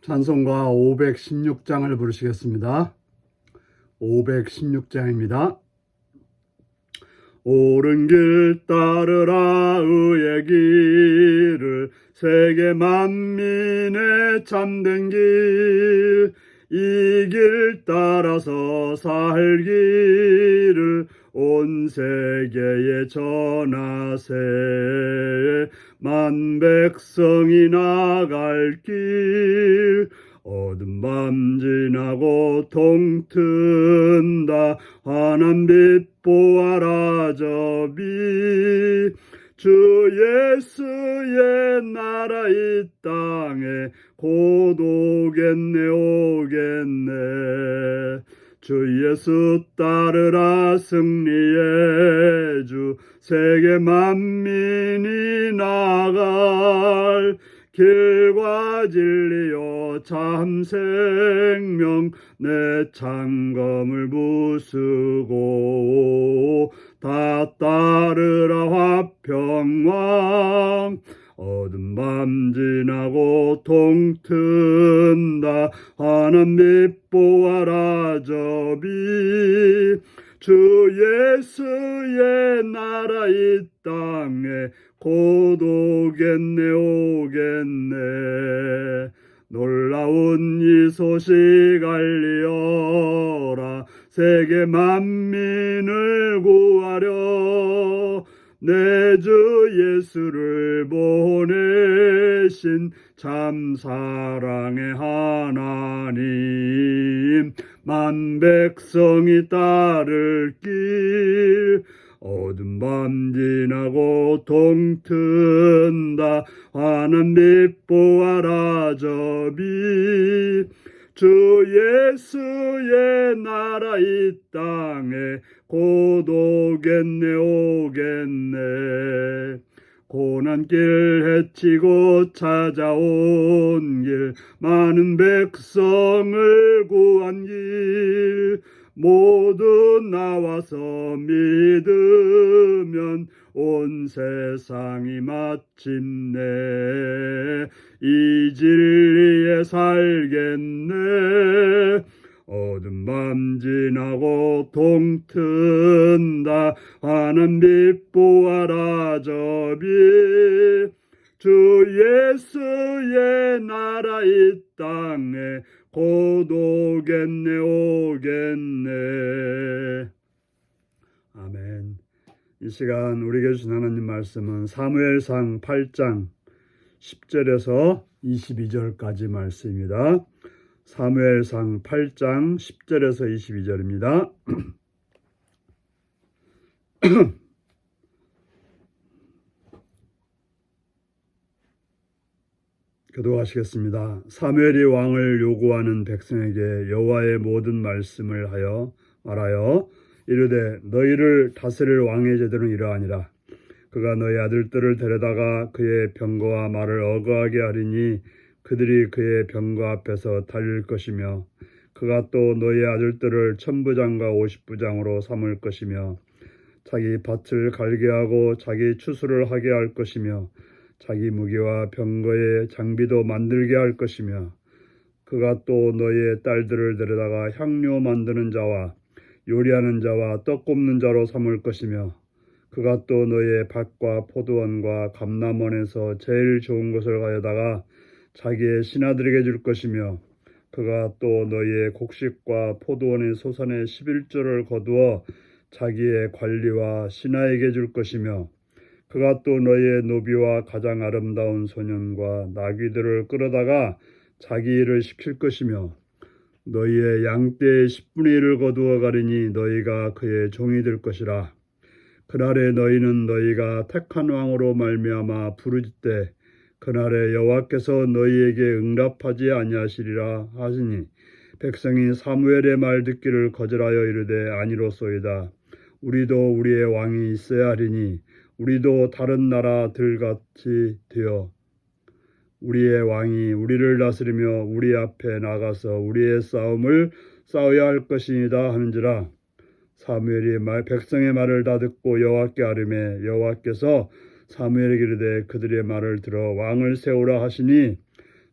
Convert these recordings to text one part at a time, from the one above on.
찬송가 516장을 부르시겠습니다. 516장입니다. 옳은 길 따르라 의의 길을 세계 만민의 참된 길 이 길 따라서 살기를 온 세계에 전하세 만 백성이 나갈 길 어두운 밤 지나고 동튼다 환한 빛 보아라 저 빛 주 예수의 나라 이 땅에 곧 오겠네 오겠네 주 예수 따르라 승리의 주 세계 만민이 나갈 길과 진리요 참 생명 내 창검을 부수고 다 따르라 화평왕 어두운 밤 지나고 동튼다 환한 빛 보아라 저 빛 주 예수의 나라 이 땅에 곧 오겠네 오겠네 놀라운 이 소식 알리어라 세계 만민을 구하려 내 주 예수를 보내신 참 사랑의 하나님 만 백성이 따를 길 어두운 밤 지나고 동튼다 환한 빛 보아라 저 빛 주 예수의 나라 이 땅에 곧 오겠네 오겠네 고난길 헤치고 찾아온 길 많은 백성을 구한 길 모두 나와서 믿으면 온 세상이 마침내 이 진리에 살겠네 어두운 밤 지나고 동튼다 환한 빛 보아라 저 빛 주 예수의 나라 이 땅에 곧 오겠네 오겠네 아멘. 이 시간 우리에게 주신 하나님 말씀은 사무엘상 8장 10절에서 22절까지 말씀입니다. 사무엘상 8장 10절에서 22절입니다. 교도하시겠습니다. 사무엘이 왕을 요구하는 백성에게 여호와의 모든 말씀을 하여 말하여 이르되 너희를 다스릴 왕의 제도는 이러하니라. 그가 너희 아들들을 데려다가 그의 병거와 말을 어거하게 하리니 그들이 그의 병거 앞에서 달릴 것이며 그가 또 너희 아들들을 1000부장과 50부장으로 삼을 것이며 자기 밭을 갈게 하고 자기 추수를 하게 할 것이며 자기 무기와 병거의 장비도 만들게 할 것이며 그가 또 너희의 딸들을 데려다가 향료 만드는 자와 요리하는 자와 떡 굽는 자로 삼을 것이며 그가 또 너희의 밭과 포도원과 감람원에서 제일 좋은 것을 가져다가 자기의 신하들에게 줄 것이며 그가 또 너희의 곡식과 포도원의 소산의 11조를 거두어 자기의 관리와 신하에게 줄 것이며 그가 또 너희의 노비와 가장 아름다운 소년과 나귀들을 끌어다가 자기 일을 시킬 것이며 너희의 양떼의 10분의 1을 거두어 가리니 너희가 그의 종이 될 것이라. 그날에 너희는 너희가 택한 왕으로 말미암아 부르짖되 그날에 여호와께서 너희에게 응답하지 아니하시리라 하시니 백성이 사무엘의 말 듣기를 거절하여 이르되 아니로소이다. 우리도 우리의 왕이 있어야 하리니 우리도 다른 나라들같이 되어 우리의 왕이 우리를 다스리며 우리 앞에 나가서 우리의 싸움을 싸워야 할 것이니이다 하는지라. 사무엘이 백성의 말을 다 듣고 여호와께 아뢰매 여호와께서 사무엘에게 이르되 그들의 말을 들어 왕을 세우라 하시니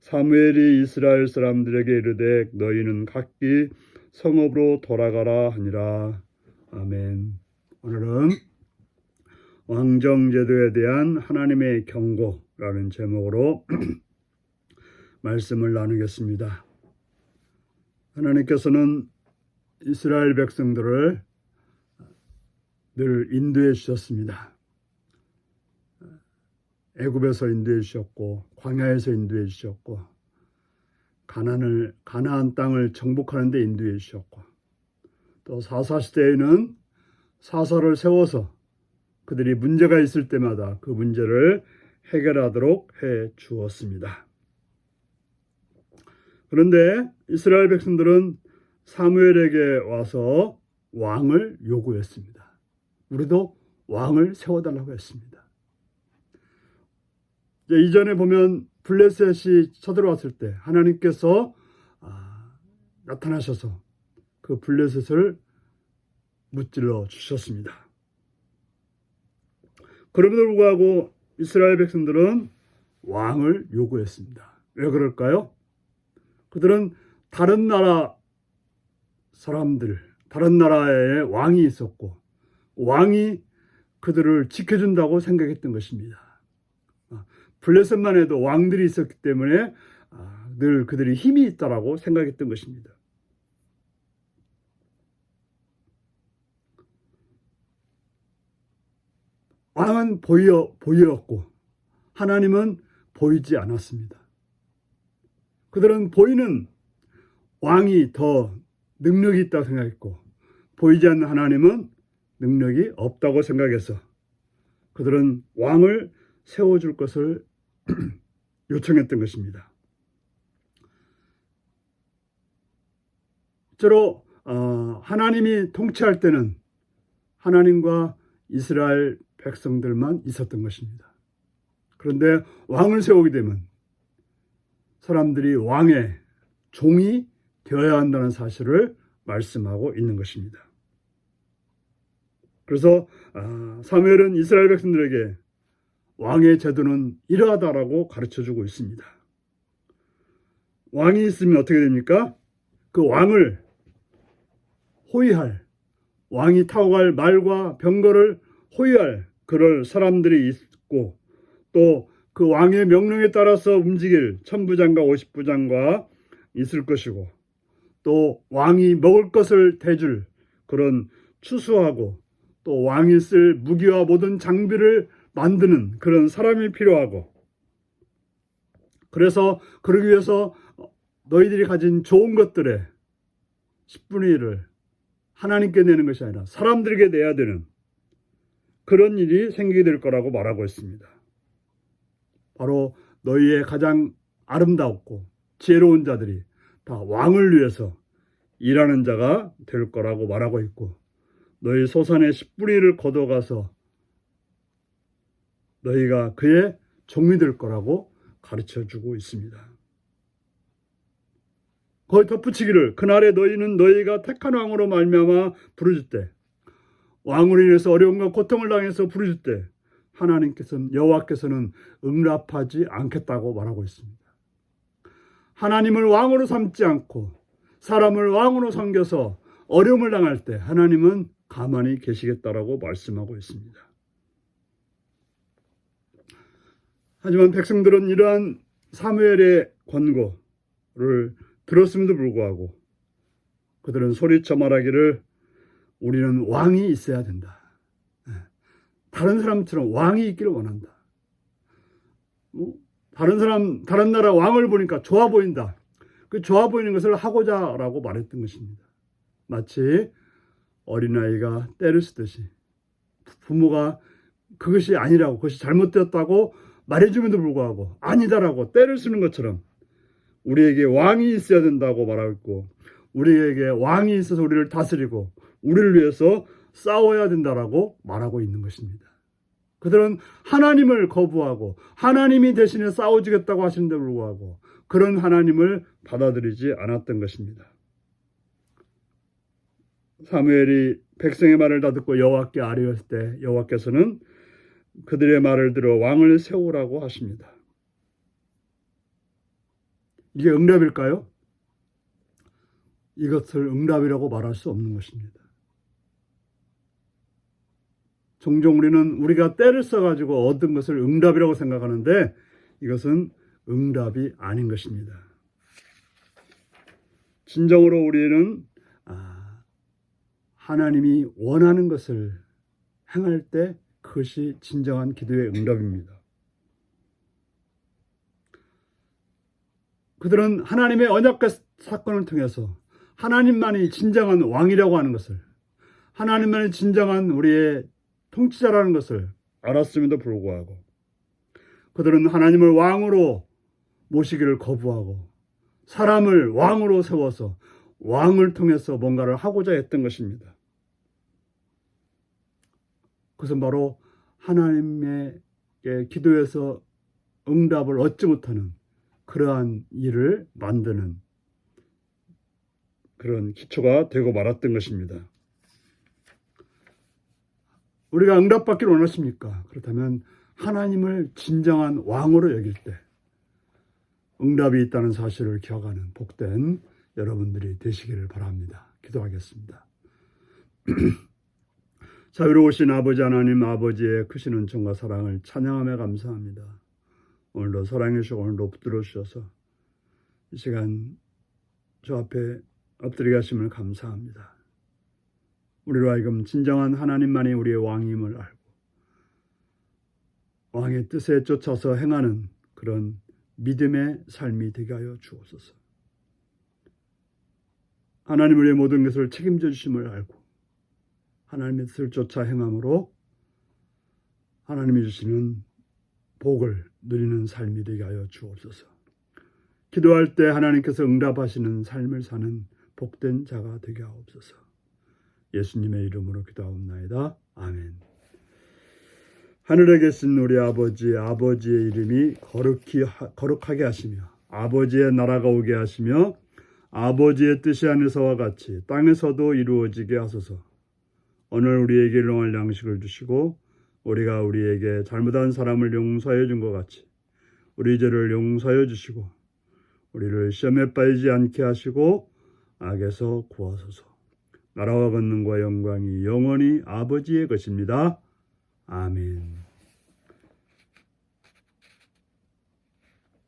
사무엘이 이스라엘 사람들에게 이르되 너희는 각기 성읍으로 돌아가라 하니라. 아멘. 오늘은 왕정제도에 대한 하나님의 경고라는 제목으로 말씀을 나누겠습니다. 하나님께서는 이스라엘 백성들을 늘 인도해 주셨습니다. 애굽에서 인도해 주셨고 광야에서 인도해 주셨고 가나안 땅을 정복하는 데 인도해 주셨고 또 사사 시대에는 사사를 세워서 그들이 문제가 있을 때마다 그 문제를 해결하도록 해 주었습니다. 그런데 이스라엘 백성들은 사무엘에게 와서 왕을 요구했습니다. 우리도 왕을 세워달라고 했습니다. 이전에 보면 블레셋이 쳐들어왔을 때 하나님께서 나타나셔서 그 블레셋을 무찔러 주셨습니다. 그럼에도 불구하고 이스라엘 백성들은 왕을 요구했습니다. 왜 그럴까요? 그들은 다른 나라 사람들, 다른 나라에 왕이 있었고 왕이 그들을 지켜준다고 생각했던 것입니다. 블레셋만 해도 왕들이 있었기 때문에 늘 그들이 힘이 있다라고 생각했던 것입니다. 왕은 보였고 하나님은 보이지 않았습니다. 그들은 보이는 왕이 더 능력이 있다고 생각했고 보이지 않는 하나님은 능력이 없다고 생각해서 그들은 왕을 세워줄 것을 요청했던 것입니다. 실제로 하나님이 통치할 때는 하나님과 이스라엘 백성들만 있었던 것입니다. 그런데 왕을 세우게 되면 사람들이 왕의 종이 되어야 한다는 사실을 말씀하고 있는 것입니다. 그래서 사무엘은 이스라엘 백성들에게 왕의 제도는 이러하다라고 가르쳐주고 있습니다. 왕이 있으면 어떻게 됩니까? 그 왕을 호위할, 왕이 타고 갈 말과 병거를 호위할 그럴 사람들이 있고 또 그 왕의 명령에 따라서 움직일 천부장과 오십부장과 있을 것이고 또 왕이 먹을 것을 대줄 그런 추수하고 또 왕이 쓸 무기와 모든 장비를 만드는 그런 사람이 필요하고 그래서 그러기 위해서 너희들이 가진 좋은 것들의 10분의 1을 하나님께 내는 것이 아니라 사람들에게 내야 되는 그런 일이 생기게 될 거라고 말하고 있습니다. 바로 너희의 가장 아름답고 지혜로운 자들이 다 왕을 위해서 일하는 자가 될 거라고 말하고 있고 너희 소산의 10분의 1을 거둬가서 너희가 그의 종이 될 거라고 가르쳐주고 있습니다. 거기 덧붙이기를 그날에 너희는 너희가 택한 왕으로 말미암아 부르짖 때 왕으로 인해서 어려움과 고통을 당해서 부르짖 때 하나님께서는 여호와께서는 응답하지 않겠다고 말하고 있습니다. 하나님을 왕으로 삼지 않고 사람을 왕으로 섬겨서 어려움을 당할 때 하나님은 가만히 계시겠다라고 말씀하고 있습니다. 하지만 백성들은 이러한 사무엘의 권고를 들었음에도 불구하고 그들은 소리쳐 말하기를 우리는 왕이 있어야 된다. 다른 사람처럼 왕이 있기를 원한다. 다른 나라 왕을 보니까 좋아 보인다. 그 좋아 보이는 것을 하고자라고 말했던 것입니다. 마치 어린아이가 때를 쓰듯이 부모가 그것이 아니라고 그것이 잘못되었다고 말해줌에도 불구하고 아니다라고 때를 쓰는 것처럼 우리에게 왕이 있어야 된다고 말하고 있고 우리에게 왕이 있어서 우리를 다스리고 우리를 위해서 싸워야 된다라고 말하고 있는 것입니다. 그들은 하나님을 거부하고 하나님이 대신에 싸워주겠다고 하시는데 불구하고 그런 하나님을 받아들이지 않았던 것입니다. 사무엘이 백성의 말을 다 듣고 여호와께 아뢰었을 때 여호와께서는 그들의 말을 들어 왕을 세우라고 하십니다. 이게 응답일까요? 이것을 응답이라고 말할 수 없는 것입니다. 종종 우리는 우리가 때를 써가지고 얻은 것을 응답이라고 생각하는데 이것은 응답이 아닌 것입니다. 진정으로 우리는 하나님이 원하는 것을 행할 때 그것이 진정한 기도의 응답입니다. 그들은 하나님의 언약과 사건을 통해서 하나님만이 진정한 왕이라고 하는 것을, 하나님만이 진정한 우리의 통치자라는 것을 알았음에도 불구하고 그들은 하나님을 왕으로 모시기를 거부하고 사람을 왕으로 세워서 왕을 통해서 뭔가를 하고자 했던 것입니다. 그것은 바로 하나님의 기도에서 응답을 얻지 못하는 그러한 일을 만드는 그런 기초가 되고 말았던 것입니다. 우리가 응답받기를 원하십니까? 그렇다면 하나님을 진정한 왕으로 여길 때 응답이 있다는 사실을 기억하는 복된 여러분들이 되시기를 바랍니다. 기도하겠습니다. 자유로우신 아버지 하나님, 아버지의 크신 은총과 사랑을 찬양하며 감사합니다. 오늘도 사랑해 주시고 오늘도 붙들어 주셔서 이 시간 저 앞에 엎드리게 하심을 감사합니다. 우리로 하여금 진정한 하나님만이 우리의 왕임을 알고 왕의 뜻에 쫓아서 행하는 그런 믿음의 삶이 되게 하여 주옵소서. 하나님 우리의 모든 것을 책임져 주심을 알고 하나님의 뜻을 쫓아 행함으로 하나님이 주시는 복을 누리는 삶이 되게 하여 주옵소서. 기도할 때 하나님께서 응답하시는 삶을 사는 복된 자가 되게 하옵소서. 예수님의 이름으로 기도하옵나이다. 아멘. 하늘에 계신 우리 아버지의 이름이 거룩하게 하시며 아버지의 나라가 오게 하시며 아버지의 뜻이 하늘에서와 같이 땅에서도 이루어지게 하소서. 오늘 우리에게 일용할 양식을 주시고 우리가 우리에게 잘못한 사람을 용서해 준 것 같이 우리 죄를 용서해 주시고 우리를 시험에 빠지지 않게 하시고 악에서 구하소서. 나라와 권능과 영광이 영원히 아버지의 것입니다. 아멘.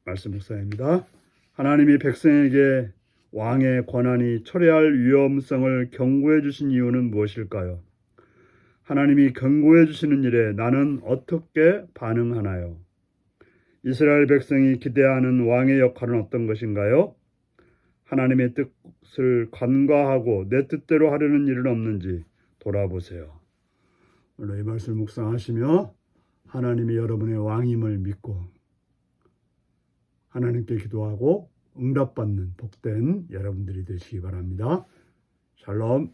말씀 묵상입니다. 하나님이 백성에게 왕의 권한이 철회할 위험성을 경고해 주신 이유는 무엇일까요? 하나님이 경고해 주시는 일에 나는 어떻게 반응하나요? 이스라엘 백성이 기대하는 왕의 역할은 어떤 것인가요? 하나님의 뜻을 간과하고 내 뜻대로 하려는 일은 없는지 돌아보세요. 오늘 이 말씀을 묵상하시며 하나님이 여러분의 왕임을 믿고 하나님께 기도하고 응답받는 복된 여러분들이 되시기 바랍니다. 샬롬.